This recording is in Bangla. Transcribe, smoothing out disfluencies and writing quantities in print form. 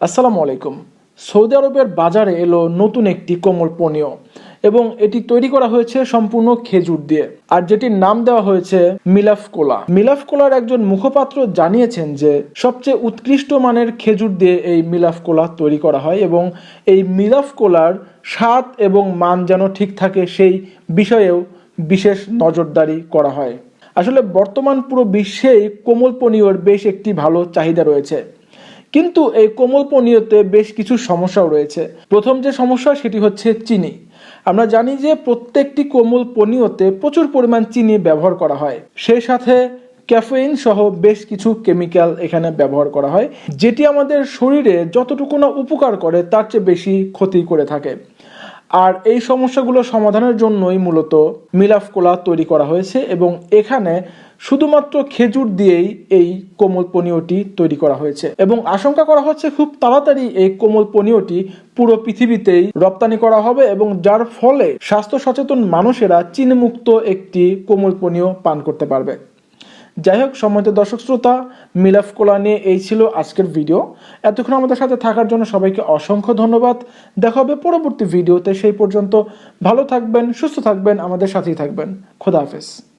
আসসালামু আলাইকুম। সৌদি আরবের বাজারে এলো নতুন একটি কোমল পানীয় এবং এটি তৈরি করা হয়েছে সম্পূর্ণ খেজুর দিয়ে, আর যেটির নাম দেওয়া হয়েছে মিলাফ কোলা। মিলাফ কোলার একজন মুখপাত্র জানিয়েছেন যে সবচেয়ে উৎকৃষ্ট মানের খেজুর দিয়ে এই মিলাফ কোলা তৈরি করা হয় এবং এই মিলাফ কোলার স্বাদ এবং মান যেন ঠিক থাকে সেই বিষয়েও বিশেষ নজরদারি করা হয়। আসলে বর্তমান পুরো বিশ্বেই কোমল পানীয়র বেশ একটি ভালো চাহিদা রয়েছে, কিন্তু এই কোমল পানীয়তে বেশ কিছু সমস্যাও রয়েছে। প্রথম যে সমস্যা সেটি হচ্ছে চিনি। আমরা জানি যে প্রত্যেকটি কোমল পানীয়তে প্রচুর পরিমাণ চিনি ব্যবহার করা হয়, সেই সাথে ক্যাফেইন সহ বেশ কিছু কেমিক্যাল এখানে ব্যবহার করা হয়, যেটি আমাদের শরীরে যতটুকু না উপকার করে তার চেয়ে বেশি ক্ষতি করে থাকে। আর এই সমস্যাগুলো সমাধানের জন্যই মূলত মিলাফ কোলা তৈরি করা হয়েছে এবং এখানে শুধুমাত্র খেজুর দিয়েই এই কোমল পানীয়টি তৈরি করা হয়েছে এবং আশঙ্কা করা হচ্ছে খুব তাড়াতাড়ি এই কোমল পানীয়টি পুরো পৃথিবীতেই রপ্তানি করা হবে এবং যার ফলে স্বাস্থ্য সচেতন মানুষেরা চিনিমুক্ত একটি কোমল পানীয় পান করতে পারবে। যাই হোক, সম্মানিত দর্শক শ্রোতা, মিলাফ কোলা নিয়ে এই ছিল আজকের ভিডিও। এতক্ষণ আমাদের সাথে থাকার জন্য সবাইকে অসংখ্য ধন্যবাদ। দেখা হবে পরবর্তী ভিডিওতে। সেই পর্যন্ত ভালো থাকবেন, সুস্থ থাকবেন, আমাদের সাথেই থাকবেন। খোদা হাফেজ।